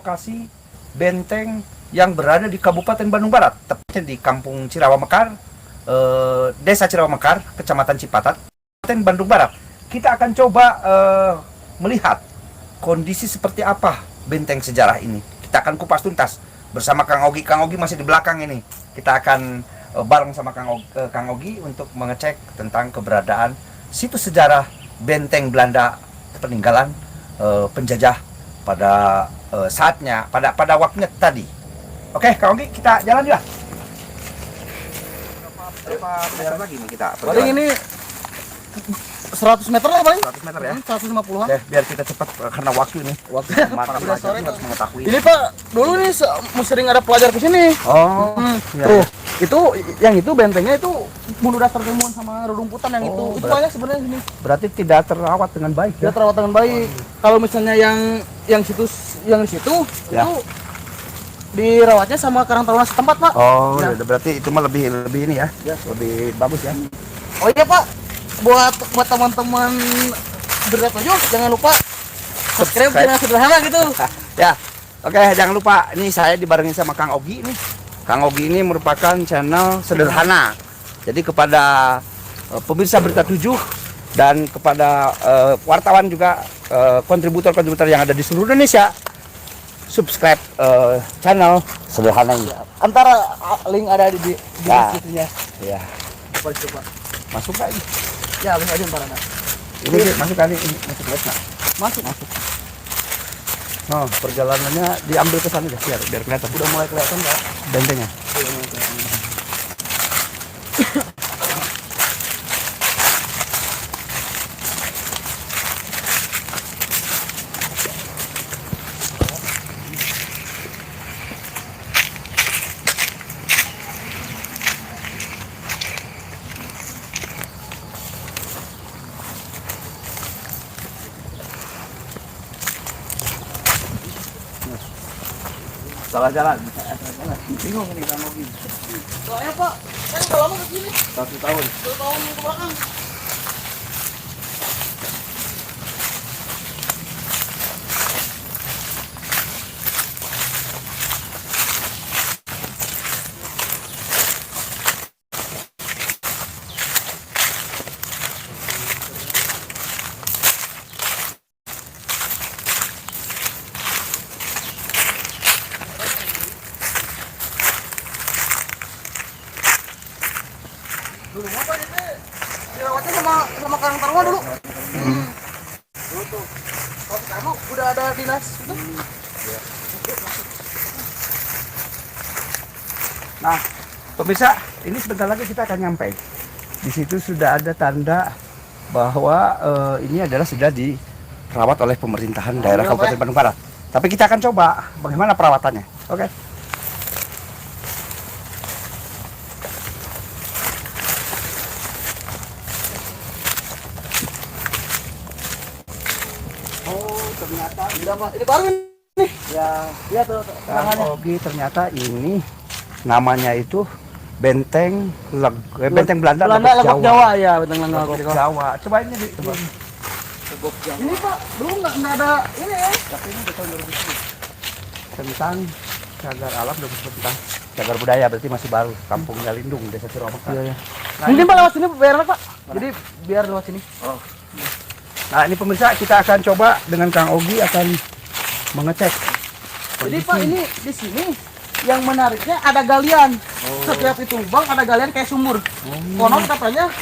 lokasi benteng yang berada di Kabupaten Bandung Barat, tepatnya di Kampung Cirawamekar, Desa Cirawamekar, Kecamatan Cipatat, Kabupaten Bandung Barat. Kita akan coba melihat kondisi seperti apa benteng sejarah ini. Kita akan kupas tuntas bersama Kang Ogi. Kang Ogi masih di belakang ini. Kita akan bareng sama Kang Ogi untuk mengecek tentang keberadaan situs sejarah benteng Belanda peninggalan penjajah pada saatnya, pada waktunya tadi. Oke, Kang Ogi, kita jalan juga. Berapa meter lagi nih kita? Paling ini 100 meter lah paling. 100 meter ya? 150-an. Oke, biar kita cepat karena waktu ini. Waktunya Udah sore harus mengetahui. Ini Pak, dulu nih sering ada pelajar ke sini. Oh, iya, Tuh, iya. itu yang itu bentengnya itu bunuh dasar timun sama rerumputan yang itu. Itu banyak sebenarnya sini. Berarti tidak terawat dengan baik Dia ya? terawat dengan baik. Kalau misalnya yang situs yang di situ Ya. itu dirawatnya sama Karang Taruna setempat, Pak. Oh, Ya. ya, berarti itu mah lebih ini ya, Ya. lebih bagus ya. Oh iya, Pak. Buat teman-teman berapa jangan lupa subscribe channel sederhana gitu. Ya, oke, jangan lupa. Ini saya dibarengin sama Kang Ogi nih. Kang Ogi ini merupakan channel sederhana. Jadi kepada pemirsa Berita 7 dan kepada wartawan juga, kontributor-kontributor yang ada di seluruh Indonesia, subscribe channel sederhana ini. Antara link ada di Ya. deskripsinya. Ya, Coba. masuk kali. Ya, link aja ntar ada. Ini masuk kali, ini masuk lihat nggak? Masuk. Oh, perjalanannya diambil ke sana biar kelihatan. Udah mulai kelihatan nggak? Bentengnya. Salah jalan. Bingung ini Kang Ogi. Soalnya Pak, saya udah lama begini. 1 tahun. 2 tahun ke belakang. Dulu apa ini? Dirawatnya sama Karang Taruna dulu. Dulu tuh. Kalau sekarang udah ada dinas itu. Nah, pemirsa, ini sebentar lagi kita akan nyampe. Di situ sudah ada tanda bahwa ini adalah sudah dirawat oleh pemerintahan daerah Kabupaten Bandung Barat. Tapi kita akan coba bagaimana perawatannya. Oke. Oh, ternyata Ini baru nih. ya, Lihat tuh Kang tangannya. Ogi, ternyata ini namanya itu benteng benteng Belanda Lebak Jawa ya, benteng Lebak Legok Jawa. Jawa. Coba ini coba. Ini Pak, dulu nggak ada ini ya. Tapi ini di tahun 2010 tentang cagar alam dan tentang cagar budaya, berarti masih baru. Kampungnya Lindung, Desa Cirawamekar. Iya. Nah, Mungkin ini, Pak lewat sini biar enak Pak. Jadi biar lewat sini. nah ini pemirsa, kita akan coba dengan Kang Ogi akan mengecek. Jadi Pak, ini di sini yang menariknya ada galian. Setiap itu lubang ada galian kayak sumur. Konon katanya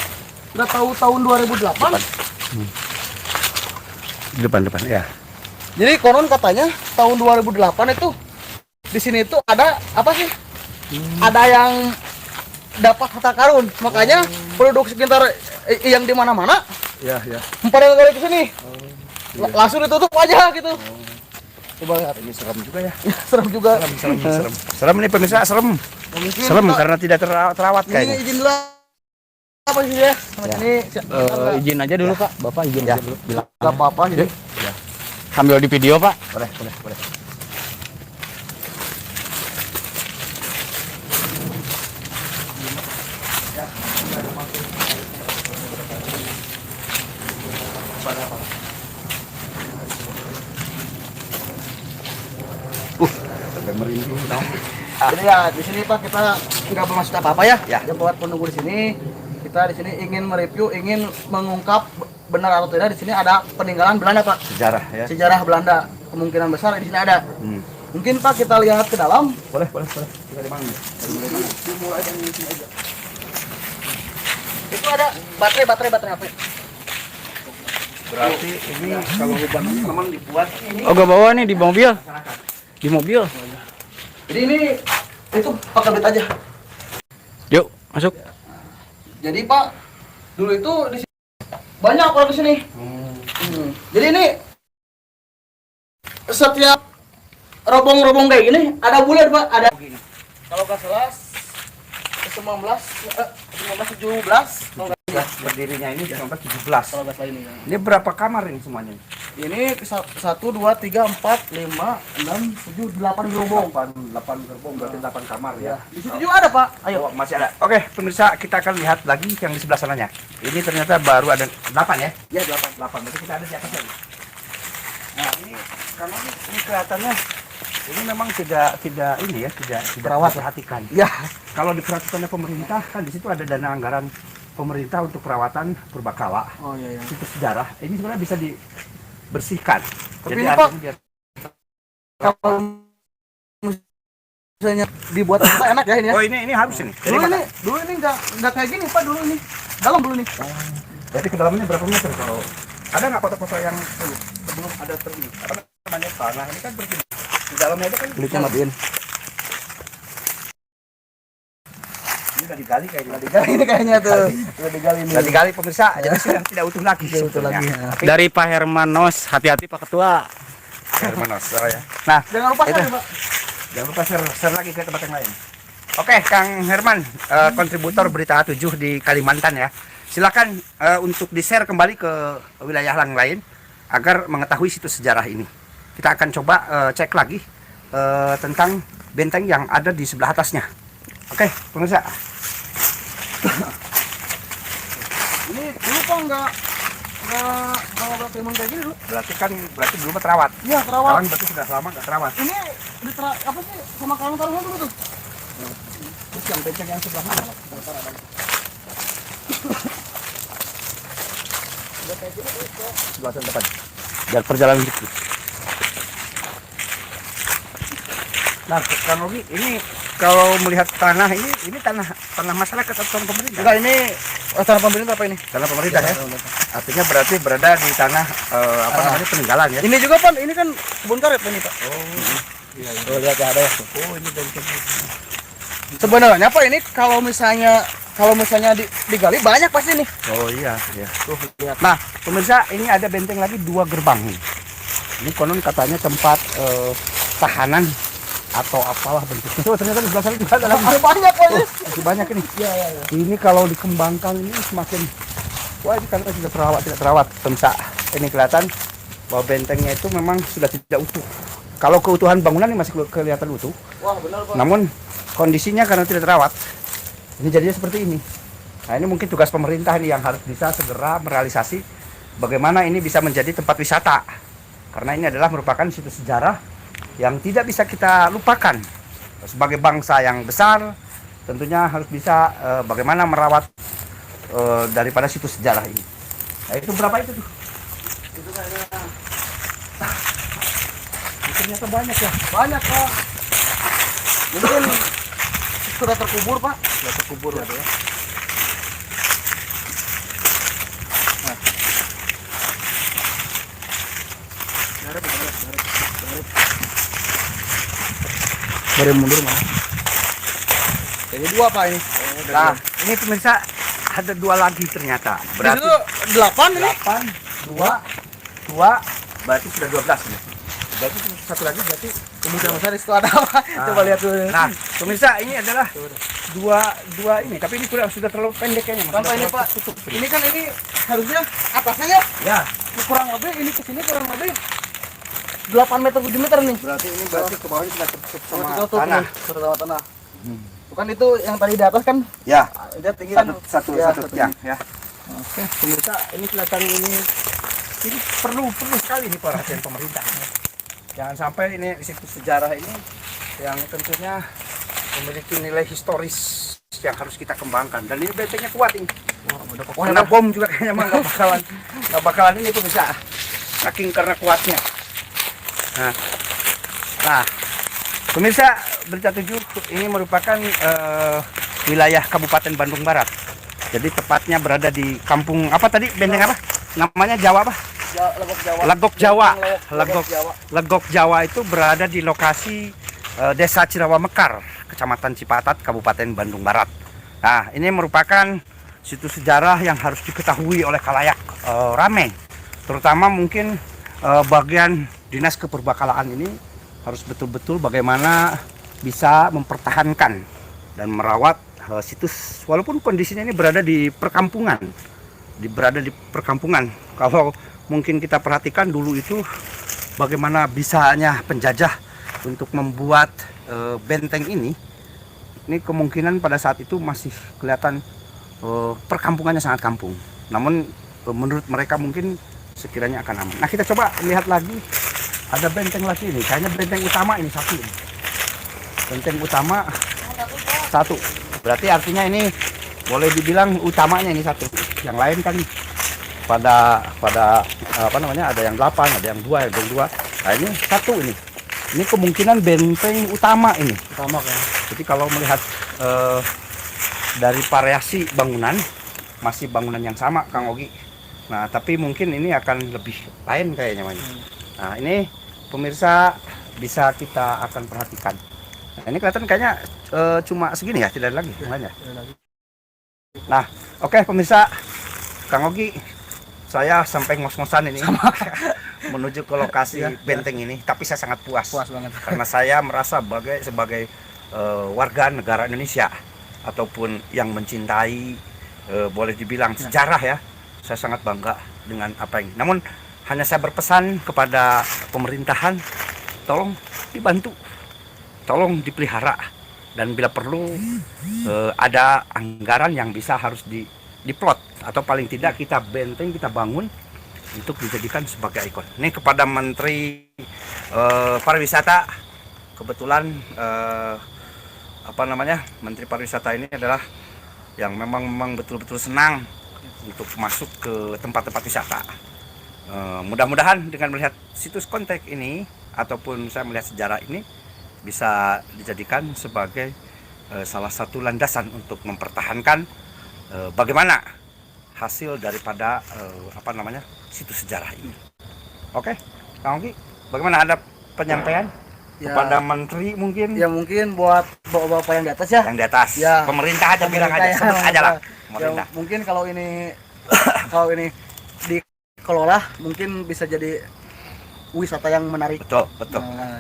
udah tahu tahun 2008. Di depan ya. Jadi konon katanya tahun 2008 itu di sini itu ada apa sih? Ada yang dapat harta karun. Makanya penduduk sekitar yang di mana-mana Ya, ya. pada kali ke sini. Langsung ditutup aja gitu. Coba lihat, ini serem juga ya. Serem juga. Serem. Serem nih pemirsa, serem. Mungkin Serem Pak, karena tidak terawat ini kayaknya. izin dulu apa sih ya? Sama Ya. sini Izin aja dulu Pak, Bapak izin Ya. aja dulu. Bilang. nggak apa-apa jadi. Sambil di video Pak. Boleh. sampai merinding dong. Jadi ya di sini Pak kita nggak bermaksud apa-apa ya. Ya. Ya buat penunggu di sini kita di sini ingin mereview, ingin mengungkap benar atau tidak di sini ada peninggalan Belanda Pak. Sejarah ya. Sejarah Belanda kemungkinan besar di sini ada. Mungkin Pak kita lihat ke dalam. Boleh. Kita di mana? Dimulai dari sini aja. Itu ada baterai apa? Berarti ini kalau lubangnya memang dibuat ini Oh, gak bawa nih di mobil. Di mobil. Jadi ini itu pakai beat aja. Yuk, masuk. Jadi Pak dulu itu di sini banyak orang di sini. Jadi ini setiap robong-robong kayak gini ada bulat Pak, ada. Kalau nggak salah 1917 kalau nggak berdirinya ini 1917. kalau nggak salah ini. Ini berapa kamar ini semuanya? Ini 1, 2, 3, 4, 5, 6, 7, 8 gerbong. 8 gerbong berarti 8 kamar ya. Di situ juga ada Pak. Ayo. Oh, masih ada. Oke, pemirsa kita akan lihat lagi yang di sebelah sananya. Ini ternyata baru ada 8 ya? Ya 8. 8. Berarti kita ada di atasnya. Nah, ini karena ini kelihatannya ini memang tidak ini ya, tidak Perawat. diperhatikan. Ya. Kalau diperhatikan oleh pemerintah kan di situ ada dana anggaran pemerintah untuk perawatan purbakala. Oh iya ya. Situs sejarah. Ini sebenarnya bisa dibersihkan. Tapi Jadi ini, Pak, artinya biar kalau misalnya dibuat apa enak ya ini ya. oh ini harus ini. Jadi Dulu ini nggak kayak gini Pak, dulu ini. Dalam dulu nih. berarti kedalamannya berapa meter kalau ada nggak foto-foto yang sebelum ada terjadi apa namanya tanah ini kan berarti di dalamnya ada kan Kulitnya matiin. ini udah digali kayaknya. Digali ini kayaknya tuh. Udah digali ini. Udah digali pemirsa, jadi sudah tidak utuh lagi. Tidak utuh sebetulnya. lagi, ya. Tapi Dari Pak Hermanos, hati-hati Pak Ketua. Hermanos, oh ya. Nah, Jangan lupa itu. Pak. Jangan lupa share lagi ke tempat yang lain. Oke, Kang Herman, kontributor Berita 7 di Kalimantan ya. Silakan untuk di-share kembali ke wilayah yang lain agar mengetahui situs sejarah ini. Kita akan coba cek lagi tentang benteng yang ada di sebelah atasnya. Oke, pemirsa. Ini dulu Pak nggak berarti emang kayak gini dulu. Berarti belum terawat. Iya, terawat. Sekarang berarti sudah lama nggak terawat. Ini apa sih sama karang taruhan dulu tuh? Terus yang benteng yang sebelah mana? Sebelah depan. Biar perjalanan dikit. Nah, Kang Rogi, ini kalau melihat tanah ini tanah masyarakat atau tanah pemerintah? Enggak, ini tanah pemerintah apa ini? Tanah pemerintah ya. Artinya berarti berada di tanah namanya peninggalan ya. Ini juga Pak, ini kan kebun karet ini Pak. Oh, iya. Tuh lihat ya ada ya. Oh, ini benteng. Sebenarnya Pak ini kalau misalnya digali banyak pasti nih. Oh iya, iya. Tuh lihat. Nah, pemirsa, ini ada benteng lagi 2 gerbang nih. Ini konon katanya tempat tahanan atau apalah bentuknya. Oh, ternyata di sebelah sana juga ada lagi. Ada banyak Pak ini. Masih banyak ini. Iya. Ini kalau dikembangkan ini semakin wah ini kan sudah tidak terawat pemirsa. Ini kelihatan bahwa bentengnya itu memang sudah tidak utuh. Kalau keutuhan bangunan ini masih kelihatan utuh. Wah, benar Pak. Namun kondisinya karena tidak terawat, ini jadinya seperti ini. Nah ini mungkin tugas pemerintah ini yang harus bisa segera merealisasi bagaimana ini bisa menjadi tempat wisata. Karena ini adalah merupakan situs sejarah yang tidak bisa kita lupakan. Sebagai bangsa yang besar, tentunya harus bisa bagaimana merawat daripada situs sejarah ini. Nah itu berapa itu tuh? Itu kayaknya Ternyata banyak ya. banyak Pak. Mungkin sudah terkubur Pak. Sudah terkubur ya. Dari mundur mana? Jadi 2 Pak ini. Nah ini pemirsa ada 2 lagi ternyata. Berarti itu 8 ini. 8, 2, berarti sudah 12 nih. Berarti satu lagi berarti Kemungkinan besar itu ada apa? Coba lihat dulu. Nah, pemirsa ini adalah dua ini, tapi ini sudah terlalu pendek kayaknya. Mas. Sampai ini Sudah Pak. tutup. Ini kan ini harusnya atasnya ya Ya, kurang lebih ini ke sini kurang lebih 8 meter 7 meter nih. berarti ke bawahnya sudah tertutup sama Tutup tanah. nih, terutama tanah. Bukan itu yang tadi di atas kan? Ya, Dia tinggi kan? satu Ya, tiang ya. Oke, pemirsa ini kelihatan ini perlu sekali nih perhatian pemerintah. Jangan sampai ini situs sejarah ini yang tentunya memiliki nilai historis yang harus kita kembangkan. Dan ini bentengnya kuat ini. Kena bom juga kayaknya mah nggak bakalan ini tuh bisa. Saking karena kuatnya. Nah, pemirsa Berita 7 ini merupakan wilayah Kabupaten Bandung Barat. Jadi tepatnya berada di kampung apa tadi? Benteng apa? Namanya Jawa apa? Legok Jawa. Legok Jawa itu berada di lokasi Desa Cirawa Mekar, Kecamatan Cipatat, Kabupaten Bandung Barat. Nah, ini merupakan situs sejarah yang harus diketahui oleh khalayak ramai. Terutama mungkin bagian Dinas Keperbakalaan ini harus betul-betul bagaimana bisa mempertahankan dan merawat situs walaupun kondisinya ini berada di perkampungan. Kalau mungkin kita perhatikan dulu itu bagaimana bisanya penjajah untuk membuat benteng ini kemungkinan pada saat itu masih kelihatan perkampungannya sangat kampung. Namun menurut mereka mungkin sekiranya akan aman. Nah, kita coba lihat lagi, ada benteng lagi ini, kayaknya benteng utama ini satu ini. Benteng utama satu, berarti artinya ini boleh dibilang utamanya ini satu. Yang lain kan pada apa namanya, ada yang 8, ada yang 2, nah ini satu ini. Ini kemungkinan benteng utama ini. Utama kan. Jadi kalau melihat dari variasi bangunan, masih bangunan yang sama Kang Ogi. Nah, tapi mungkin ini akan lebih lain kayaknya Mas. Nah, ini pemirsa bisa kita akan perhatikan. Nah, ini kelihatan kayaknya cuma segini ya, tidak ada lagi lainnya. Nah, oke pemirsa, Kang Ogi, saya sampai ngos-ngosan ini menuju ke lokasi benteng ini, tapi saya sangat puas Banget. karena saya merasa sebagai warga negara Indonesia ataupun yang mencintai boleh dibilang sejarah ya, saya sangat bangga dengan apa ini. Namun hanya saya berpesan kepada pemerintahan, tolong dibantu, tolong dipelihara, dan bila perlu ada anggaran yang bisa harus diplot atau paling tidak kita benteng, kita bangun untuk dijadikan sebagai ikon. Ini kepada Menteri Pariwisata, kebetulan Menteri Pariwisata ini adalah yang memang betul-betul senang untuk masuk ke tempat-tempat wisata. Mudah-mudahan dengan melihat situs kontak ini ataupun saya melihat sejarah ini bisa dijadikan sebagai salah satu landasan untuk mempertahankan bagaimana hasil daripada situs sejarah ini. Oke, Kang Ogi, bagaimana, ada penyampaian kepada menteri mungkin? Ya mungkin buat bapak-bapak yang di atas ya. Yang di atas, Ya, pemerintah aja bilang aja, sebut aja lah. Pemerintah. Ya, mungkin kalau ini dikelola mungkin bisa jadi wisata yang menarik. Betul.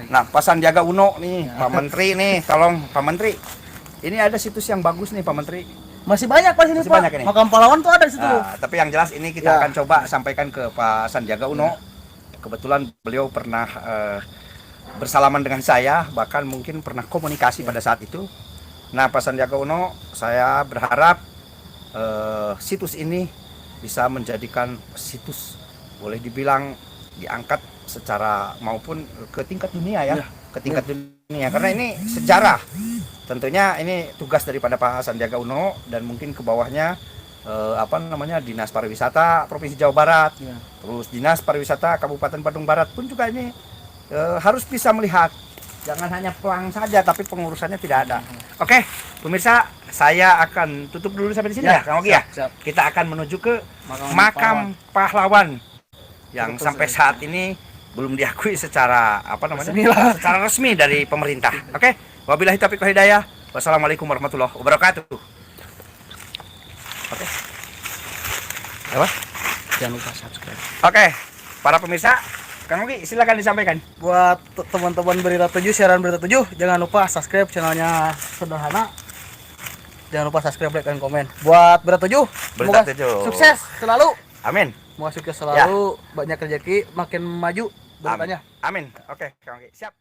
Nah, Pak Sandiaga Uno nih, Pak Menteri nih, tolong Pak Menteri. Ini ada situs yang bagus nih Pak Menteri. Masih banyak Pak sini, Masih Pak. banyak ini. Makam pahlawan tuh ada di situ. Nah, tapi yang jelas ini kita Ya. akan coba sampaikan ke Pak Sandiaga Uno. Kebetulan beliau pernah bersalaman dengan saya, bahkan mungkin pernah komunikasi pada saat itu. Nah, Pak Sandiaga Uno, saya berharap situs ini bisa menjadikan situs boleh dibilang diangkat secara maupun ke tingkat dunia ya, ke tingkat dunia, karena ini sejarah. Tentunya ini tugas daripada Pak Sandiaga Uno dan mungkin ke bawahnya Dinas Pariwisata Provinsi Jawa Barat, terus Dinas Pariwisata Kabupaten Bandung Barat pun juga ini harus bisa melihat, jangan hanya pelang saja tapi pengurusannya tidak ada. Oke, pemirsa, saya akan tutup dulu sampai di sini ya, Kang Ogi ya. Siap. Kita akan menuju ke makam pahlawan yang sampai saat ini belum diakui secara secara resmi dari pemerintah. Oke, wabillahi taufiq wal hidayah. Wassalamualaikum warahmatullahi wabarakatuh. Oke. Apa? Jangan lupa subscribe. Oke, para pemirsa, Kang Ogi silakan disampaikan. Buat teman-teman Berita 7, siaran Berita 7, jangan lupa subscribe channelnya Sederhana. Jangan lupa subscribe, like, dan komen. Buat Berita 7, Berita semoga 7. sukses selalu. Amin. Semoga sukses selalu, banyak rezeki, makin maju beritanya. Amin. Oke, Kang Ogi. Siap.